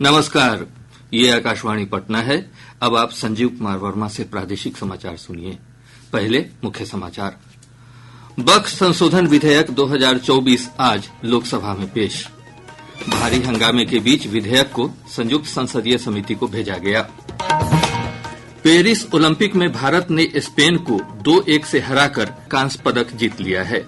नमस्कार, ये आकाशवाणी पटना है। अब आप संजीव कुमार वर्मा से प्रादेशिक समाचार सुनिए। पहले मुख्य समाचार। वक्फ संशोधन विधेयक 2024 आज लोकसभा में पेश। भारी हंगामे के बीच विधेयक को संयुक्त संसदीय समिति को भेजा गया। पेरिस ओलंपिक में भारत ने स्पेन को 2-1 से हराकर कांस्य पदक जीत लिया है।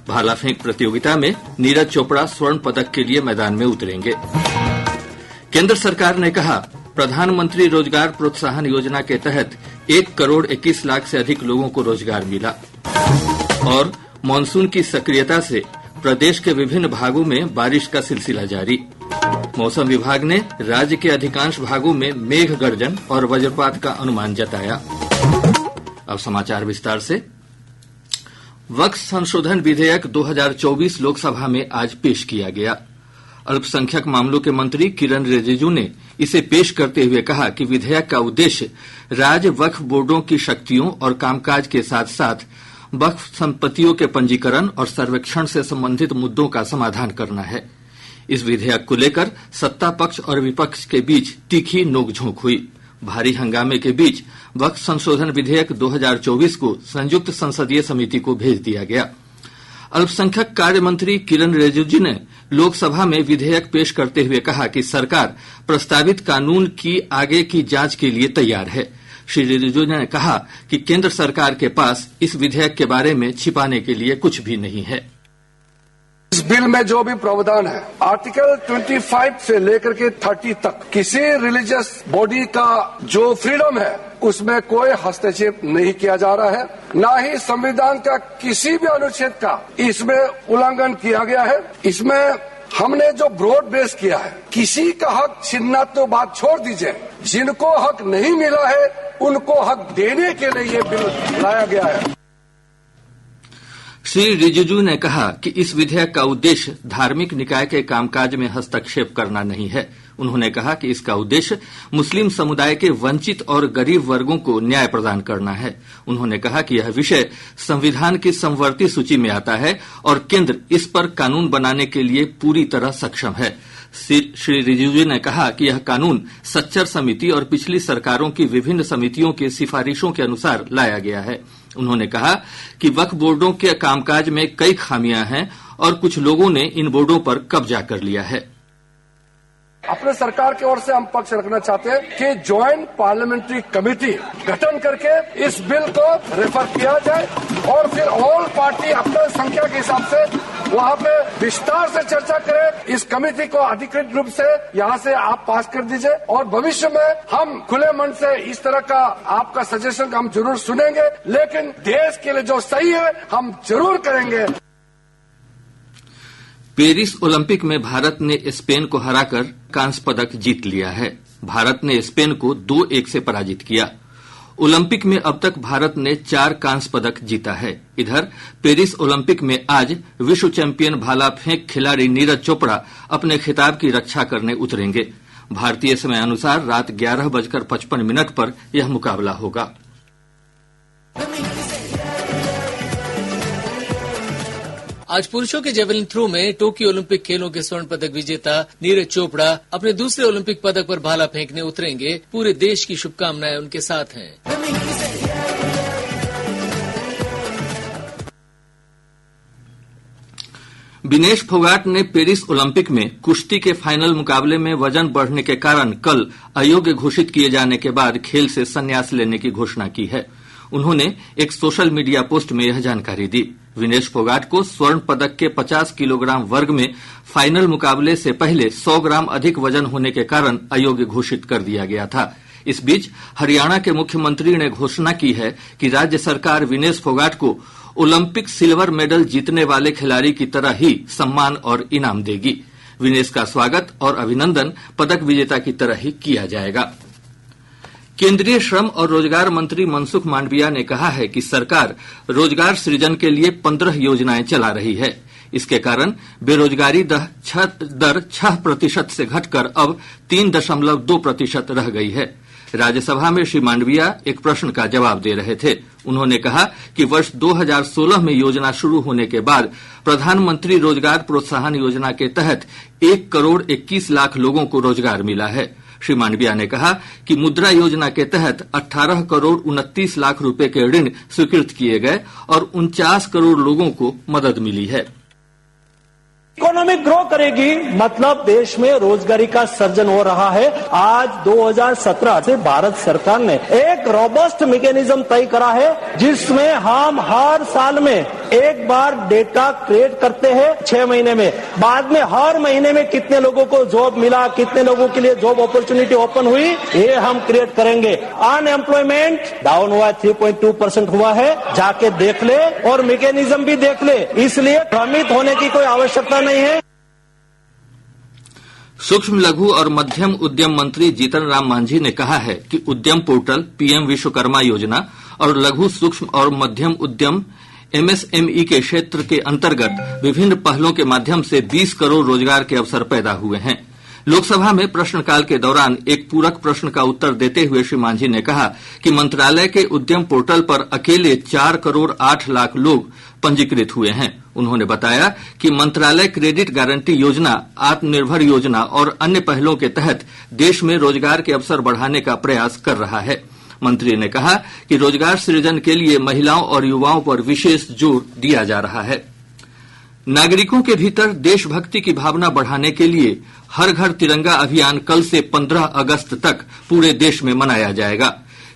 भाला फेंक प्रतियोगिता में नीरज चोपड़ा स्वर्ण पदक के लिए मैदान में उतरेंगे। केंद्र सरकार ने कहा, प्रधानमंत्री रोजगार प्रोत्साहन योजना के तहत 1,21,00,000 से अधिक लोगों को रोजगार मिला। और मानसून की सक्रियता से प्रदेश के विभिन्न भागों में बारिश का सिलसिला जारी। मौसम विभाग ने राज्य के अधिकांश भागों में मेघ गर्जन और वज्रपात का अनुमान जताया। अब समाचार विस्तार से। वक्फ संशोधन विधेयक 2024 लोकसभा में आज पेश किया गया। अल्पसंख्यक मामलों के मंत्री किरण रिजिजू ने इसे पेश करते हुए कहा कि विधेयक का उद्देश्य राज्य वक्फ बोर्डों की शक्तियों और कामकाज के साथ साथ वक्फ संपत्तियों के पंजीकरण और सर्वेक्षण से संबंधित मुद्दों का समाधान करना है। इस विधेयक को लेकर सत्ता पक्ष और विपक्ष के बीच तीखी नोकझोंक हुई। भारी हंगामे के बीच वक्फ संशोधन विधेयक 2024 को संयुक्त संसदीय समिति को भेज दिया गया। अल्पसंख्यक कार्य मंत्री किरण रिजिजू ने लोकसभा में विधेयक पेश करते हुए कहा कि सरकार प्रस्तावित कानून की आगे की जांच के लिए तैयार है। श्री रिजिजू ने कहा कि केंद्र सरकार के पास इस विधेयक के बारे में छिपाने के लिए कुछ भी नहीं है। इस बिल में जो भी प्रावधान है, आर्टिकल 25 से लेकर के 30 तक किसी रिलीजियस बॉडी का जो फ्रीडम है उसमें कोई हस्तक्षेप नहीं किया जा रहा है, ना ही संविधान का किसी भी अनुच्छेद का इसमें उल्लंघन किया गया है। इसमें हमने जो ब्रॉड बेस किया है, किसी का हक छीनना तो बात छोड़ दीजिए, जिनको हक नहीं मिला है उनको हक देने के लिए ये बिल लाया गया है। श्री रिजिजू ने कहा कि इस विधेयक का उद्देश्य धार्मिक निकाय के कामकाज में हस्तक्षेप करना नहीं है। उन्होंने कहा कि इसका उद्देश्य मुस्लिम समुदाय के वंचित और गरीब वर्गों को न्याय प्रदान करना है। उन्होंने कहा कि यह विषय संविधान की समवर्ती सूची में आता है और केंद्र इस पर कानून बनाने के लिए पूरी तरह सक्षम है। श्री रिजिजू ने कहा कि यह कानून सच्चर समिति और पिछली सरकारों की विभिन्न समितियों के सिफारिशों के अनुसार लाया गया है। उन्होंने कहा कि वक्फ बोर्डों के कामकाज में कई खामियां हैं और कुछ लोगों ने इन बोर्डों पर कब्जा कर लिया है। अपने सरकार की ओर से हम पक्ष रखना चाहते हैं कि ज्वाइंट पार्लियामेंट्री कमेटी गठन करके इस बिल को रेफर किया जाए और फिर ऑल पार्टी अपने संख्या के हिसाब से वहाँ पे विस्तार से चर्चा करें। इस कमेटी को अधिकृत रूप से यहाँ से आप पास कर दीजिए और भविष्य में हम खुले मन से इस तरह का आपका सजेशन हम जरूर सुनेंगे, लेकिन देश के लिए जो सही है हम जरूर करेंगे। पेरिस ओलंपिक में भारत ने स्पेन को हराकर कांस्य पदक जीत लिया है। भारत ने स्पेन को 2-1 से पराजित किया। ओलंपिक में अब तक भारत ने 4 कांस्य पदक जीता है। इधर पेरिस ओलंपिक में आज विश्व चैंपियन भाला फेंक खिलाड़ी नीरज चोपड़ा अपने खिताब की रक्षा करने उतरेंगे। भारतीय समय अनुसार रात 11:55 पर यह मुकाबला होगा। आज पुरुषों के जेवलिन थ्रो में टोक्यो ओलंपिक खेलों के स्वर्ण पदक विजेता नीरज चोपड़ा अपने दूसरे ओलंपिक पदक पर भाला फेंकने उतरेंगे। पूरे देश की शुभकामनाएं उनके साथ हैं। विनेश फोगाट ने पेरिस ओलंपिक में कुश्ती के फाइनल मुकाबले में वजन बढ़ने के कारण कल अयोग्य घोषित किए जाने के बाद खेल से संन्यास लेने की घोषणा की है। उन्होंने एक सोशल मीडिया पोस्ट में यह जानकारी दी। विनेश फोगाट को स्वर्ण पदक के 50 किलोग्राम वर्ग में फाइनल मुकाबले से पहले 100 ग्राम अधिक वजन होने के कारण अयोग्य घोषित कर दिया गया था। इस बीच हरियाणा के मुख्यमंत्री ने घोषणा की है कि राज्य सरकार विनेश फोगाट को ओलंपिक सिल्वर मेडल जीतने वाले खिलाड़ी की तरह ही सम्मान और इनाम देगी। विनेश का स्वागत और अभिनंदन पदक विजेता की तरह ही किया जाएगा। केंद्रीय श्रम और रोजगार मंत्री मनसुख मांडविया ने कहा है कि सरकार रोजगार सृजन के लिए 15 योजनाएं चला रही है। इसके कारण बेरोजगारी दर 6% से घटकर अब 3.2% रह गई है। राज्यसभा में श्री मांडविया एक प्रश्न का जवाब दे रहे थे। उन्होंने कहा कि वर्ष 2016 में योजना शुरू होने के बाद प्रधानमंत्री रोजगार प्रोत्साहन योजना के तहत 1 करोड़ 21 लाख लोगों को रोजगार मिला है। श्री मांडविया ने कहा कि मुद्रा योजना के तहत 18 करोड़ 29 लाख रुपए के ऋण स्वीकृत किए गए और 49 करोड़ लोगों को मदद मिली है। इकोनॉमी ग्रो करेगी, मतलब देश में रोजगारी का सृजन हो रहा है। आज 2017 से भारत सरकार ने एक रोबस्ट मैकेनिज्म तय करा है, जिसमें हम हर साल में एक बार डेटा क्रिएट करते हैं 6 महीने में, बाद में हर महीने में कितने लोगों को जॉब मिला, कितने लोगों के लिए जॉब अपॉर्चुनिटी ओपन हुई, ये हम क्रिएट करेंगे। अनएम्प्लॉयमेंट डाउन हुआ 3.2% हुआ है, जाके देख ले और मैकेनिज्म भी देख ले, इसलिए भ्रमित होने की कोई आवश्यकता नहीं है। सूक्ष्म लघु और मध्यम उद्यम मंत्री जीतन राम मांझी ने कहा है कि उद्यम पोर्टल, पीएम विश्वकर्मा योजना और लघु सूक्ष्म और मध्यम उद्यम एमएसएमई के क्षेत्र के अंतर्गत विभिन्न पहलों के माध्यम से 20 करोड़ रोजगार के अवसर पैदा हुए हैं। लोकसभा में प्रश्नकाल के दौरान एक पूरक प्रश्न का उत्तर देते हुए श्री मांझी ने कहा कि मंत्रालय के उद्यम पोर्टल पर अकेले 4 करोड़ 8 लाख लोग पंजीकृत हुए हैं। उन्होंने बताया कि मंत्रालय क्रेडिट गारंटी योजना, आत्मनिर्भर योजना और अन्य पहलों के तहत देश में रोजगार के अवसर बढ़ाने का प्रयास कर रहा है। मंत्री ने कहा कि रोजगार सृजन के लिए महिलाओं और युवाओं पर विशेष जोर दिया जा रहा है। नागरिकों के भीतर देशभक्ति की भावना बढ़ाने के लिए हर घर तिरंगा अभियान कल से 15 अगस्त तक पूरे देश में मनाया जाएगा।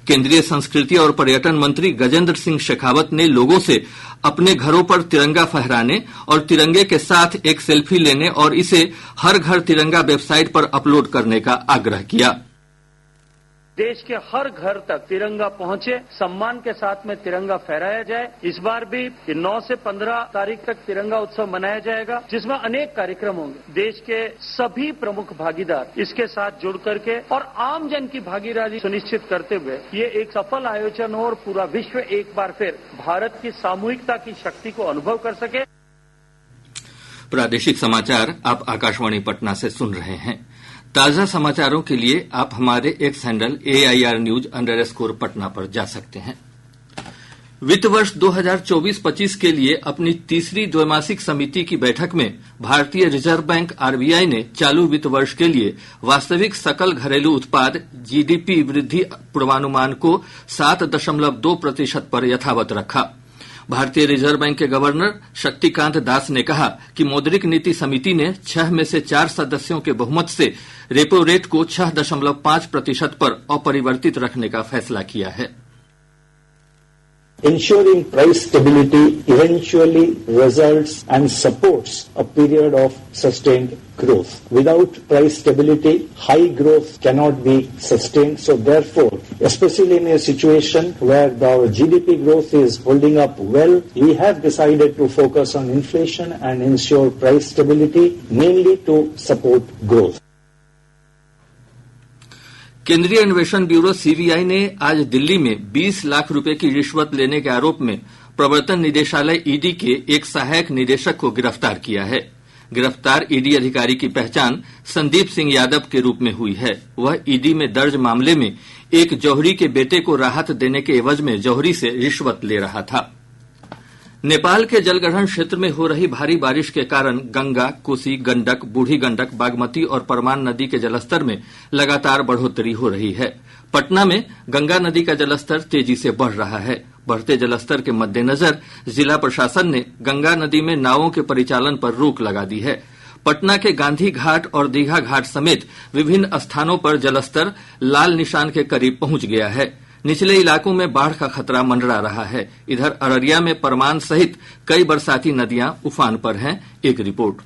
केंद्रीय संस्कृति और पर्यटन मंत्री गजेंद्र सिंह शेखावत ने लोगों से अपने घरों पर तिरंगा फहराने और तिरंगे के साथ एक सेल्फी लेने और इसे हर घर तिरंगा वेबसाइट पर अपलोड करने का आग्रह किया। देश के हर घर तक तिरंगा पहुंचे, सम्मान के साथ में तिरंगा फहराया जाए। इस बार भी 9 से 15 तारीख तक तिरंगा उत्सव मनाया जाएगा, जिसमें अनेक कार्यक्रम होंगे। देश के सभी प्रमुख भागीदार इसके साथ जुड़ करके और आम जन की भागीदारी सुनिश्चित करते हुए ये एक सफल आयोजन हो और पूरा विश्व एक बार फिर भारत की सामूहिकता की शक्ति को अनुभव कर सके। प्रादेशिक समाचार आप आकाशवाणी पटना से सुन रहे हैं। ताजा समाचारों के लिए आप हमारे एक्स हैंडल AIRnews_पटना पर जा सकते हैं। वित्त वर्ष 2024-25 के लिए अपनी तीसरी द्वैमासिक समिति की बैठक में भारतीय रिजर्व बैंक RBI ने चालू वित्त वर्ष के लिए वास्तविक सकल घरेलू उत्पाद GDP वृद्धि पूर्वानुमान को 7.2% पर यथावत रखा। भारतीय रिजर्व बैंक के गवर्नर शक्तिकांत दास ने कहा कि मौद्रिक नीति समिति ने 6 में से 4 सदस्यों के बहुमत से रेपो रेट को 6.5% पर अपरिवर्तित रखने का फैसला किया है। Ensuring price stability eventually results and supports a period of sustained growth. Without price stability, high growth cannot be sustained. So therefore, especially in a situation where our GDP growth is holding up well, we have decided to focus on inflation and ensure price stability, mainly to support growth. केंद्रीय अन्वेषण bureau CBI ने आज दिल्ली में 20 लाख रुपए की रिश्वत लेने के आरोप में प्रवर्तन निदेशालय ED के एक सहायक निदेशक को गिरफ्तार किया है। गिरफ्तार ED अधिकारी की पहचान संदीप सिंह यादव के रूप में हुई है। वह ED में दर्ज मामले में एक जौहरी के बेटे को राहत देने के एवज में जौहरी से रिश्वत ले रहा था। नेपाल के जलग्रहण क्षेत्र में हो रही भारी बारिश के कारण गंगा, कोसी, गंडक, बूढ़ी गंडक, बागमती और परमान नदी के जलस्तर में लगातार बढ़ोतरी हो रही है। पटना में गंगा नदी का जलस्तर तेजी से बढ़ रहा है। बढ़ते जलस्तर के मद्देनजर जिला प्रशासन ने गंगा नदी में नावों के परिचालन पर रोक लगा दी है। पटना के गांधी घाट और दीघा घाट समेत विभिन्न स्थानों पर जलस्तर लाल निशान के करीब पहुंच गया है। निचले इलाकों में बाढ़ का खतरा मंडरा रहा है। इधर अररिया में परमान सहित कई बरसाती नदियां उफान पर हैं। एक रिपोर्ट।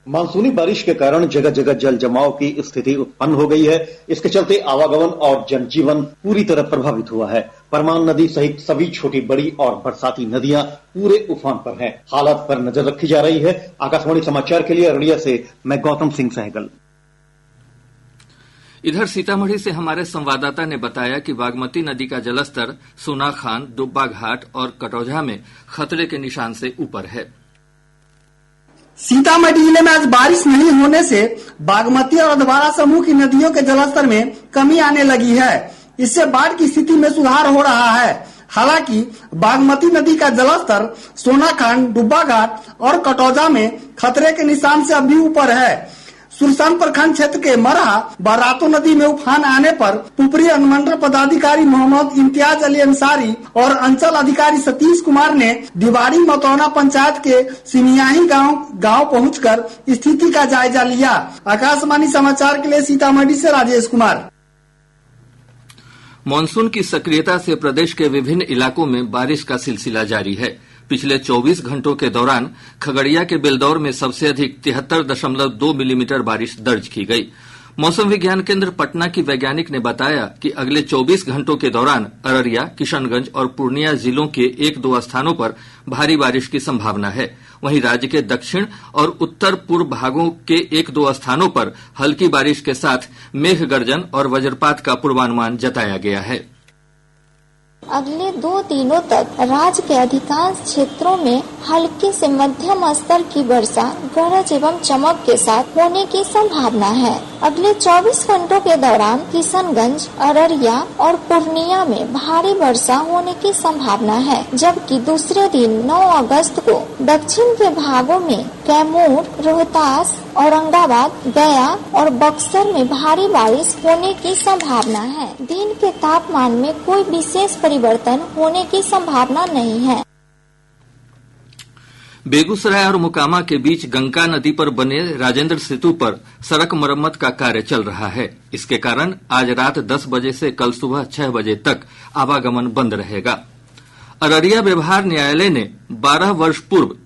मानसूनी बारिश के कारण जगह जगह जल जमाव की स्थिति उत्पन्न हो गई है। इसके चलते आवागमन और जनजीवन पूरी तरह प्रभावित हुआ है। परमान नदी सहित सभी छोटी बड़ी और बरसाती नदियां पूरे उफान पर हैं। हालात पर नजर रखी जा रही है। आकाशवाणी समाचार के लिए अररिया से मैं गौतम सिंह सहगल। इधर सीतामढ़ी से हमारे संवाददाता ने बताया कि बागमती नदी का जलस्तर सोनाखान, दुब्बा घाट और कटौझा में खतरे के निशान से ऊपर है। सीतामढ़ी जिले में आज बारिश नहीं होने से बागमती और अधवारा समूह की नदियों के जलस्तर में कमी आने लगी है। इससे बाढ़ की स्थिति में सुधार हो रहा है। हालांकि बागमती नदी का जलस्तर सोनाखान, डुब्बा घाट और कटौझा में खतरे के निशान से अब भी ऊपर है। सुरसान प्रखंड क्षेत्र के मरहा बरातो नदी में उफान आने पर पुपरी अनुमंडल पदाधिकारी मोहम्मद इम्तियाज अली अंसारी और अंचल अधिकारी सतीश कुमार ने दिवारी मतौना पंचायत के सिमियाही गांव पहुंचकर स्थिति का जायजा लिया। आकाशवाणी समाचार के लिए सीतामढ़ी से राजेश कुमार। मानसून की सक्रियता से प्रदेश के विभिन्न इलाकों में बारिश का सिलसिला जारी है। पिछले 24 घंटों के दौरान खगड़िया के बेलदौर में सबसे अधिक 73.2 मिलीमीटर बारिश दर्ज की गई। मौसम विज्ञान केंद्र पटना की वैज्ञानिक ने बताया कि अगले 24 घंटों के दौरान अररिया, किशनगंज और पूर्णिया जिलों के 1-2 स्थानों पर भारी बारिश की संभावना है। वहीं राज्य के दक्षिण और उत्तर पूर्व भागों के 1-2 स्थानों पर हल्की बारिश के साथ मेघ गर्जन और वज्रपात का पूर्वानुमान जताया गया है। अगले 2 दिनों तक राज्य के अधिकांश क्षेत्रों में हल्की से मध्यम स्तर की वर्षा गरज एवं चमक के साथ होने की संभावना है। अगले 24 घंटों के दौरान किशनगंज, अररिया और पूर्णिया में भारी वर्षा होने की संभावना है, जबकि दूसरे दिन 9 अगस्त को दक्षिण के भागों में कैमूर, रोहतास, औरंगाबाद, गया और बक्सर में भारी बारिश होने की संभावना है। दिन के तापमान में कोई विशेष परिवर्तन होने की संभावना नहीं है। बेगूसराय और मोकामा के बीच गंगा नदी पर बने राजेंद्र सेतु पर सड़क मरम्मत का कार्य चल रहा है। इसके कारण आज रात 10 बजे से कल सुबह 6 बजे तक आवागमन बंद रहेगा। अररिया व्यवहार न्यायालय ने 12 वर्ष पूर्व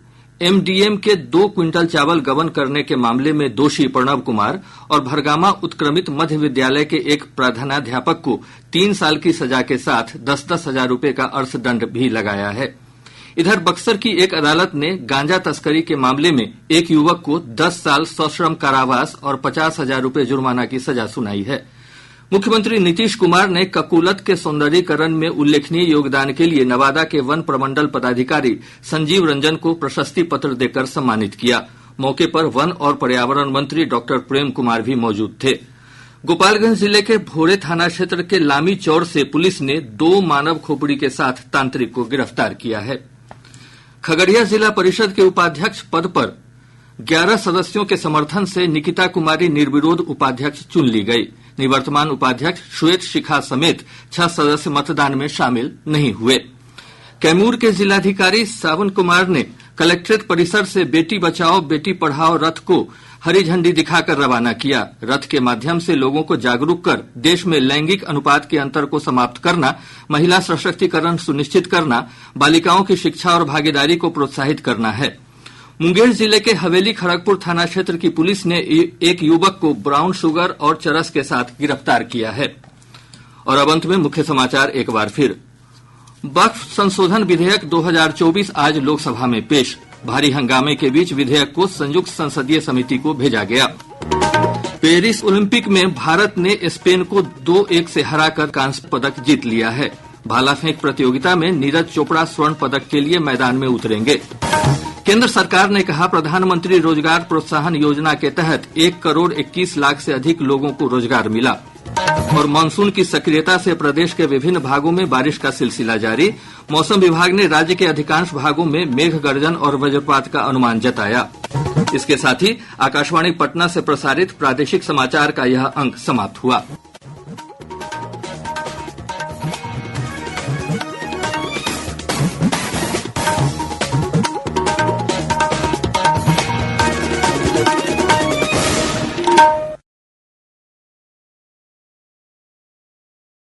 एमडीएम के 2 क्विंटल चावल गबन करने के मामले में दोषी प्रणव कुमार और भरगामा उत्क्रमित मध्य विद्यालय के एक प्रधानाध्यापक को 3 साल की सजा के साथ 10-10 हजार रूपये का अर्थदंड भी लगाया है। इधर बक्सर की एक अदालत ने गांजा तस्करी के मामले में एक युवक को 10 साल सश्रम कारावास और 50 हजार रूपये जुर्माना की सजा सुनाई है। मुख्यमंत्री नीतीश कुमार ने ककुलत के सौंदर्यीकरण में उल्लेखनीय योगदान के लिए नवादा के वन प्रमंडल पदाधिकारी संजीव रंजन को प्रशस्ति पत्र देकर सम्मानित किया। मौके पर वन और पर्यावरण मंत्री डॉक्टर प्रेम कुमार भी मौजूद थे। गोपालगंज जिले के भोरे थाना क्षेत्र के लामी चौर से पुलिस ने 2 मानव खोपड़ी के साथ तांत्रिक को गिरफ्तार किया है। खगड़िया जिला परिषद के उपाध्यक्ष पद पर 11 सदस्यों के समर्थन से निकिता कुमारी निर्विरोध उपाध्यक्ष चुन ली गई। निवर्तमान उपाध्यक्ष श्वेत शिखा समेत 6 सदस्य मतदान में शामिल नहीं हुए। कैमूर के जिलाधिकारी सावन कुमार ने कलेक्ट्रेट परिसर से बेटी बचाओ बेटी पढ़ाओ रथ को हरी झंडी दिखाकर रवाना किया। रथ के माध्यम से लोगों को जागरूक कर देश में लैंगिक अनुपात के अंतर को समाप्त करना, महिला सशक्तिकरण सुनिश्चित करना, बालिकाओं की शिक्षा और भागीदारी को प्रोत्साहित करना है। मुंगेर जिले के हवेली खड़गपुर थाना क्षेत्र की पुलिस ने एक युवक को ब्राउन शुगर और चरस के साथ गिरफ्तार किया है। और अब अंत में मुख्य समाचार एक बार फिर। वक्फ संशोधन विधेयक 2024 आज लोकसभा में पेश। भारी हंगामे के बीच विधेयक को संयुक्त संसदीय समिति को भेजा गया। पेरिस ओलंपिक में भारत ने स्पेन को 2-1 से हराकर कांस्य पदक जीत लिया है। भाला फेंक प्रतियोगिता में नीरज चोपड़ा स्वर्ण पदक के लिए मैदान में उतरेंगे। केंद्र सरकार ने कहा प्रधानमंत्री रोजगार प्रोत्साहन योजना के तहत 1 करोड़ 21 लाख से अधिक लोगों को रोजगार मिला। और मानसून की सक्रियता से प्रदेश के विभिन्न भागों में बारिश का सिलसिला जारी। मौसम विभाग ने राज्य के अधिकांश भागों में मेघ गर्जन और वज्रपात का अनुमान जताया। इसके साथ ही आकाशवाणी पटना से प्रसारित प्रादेशिक समाचार का यह अंक समाप्त हुआ।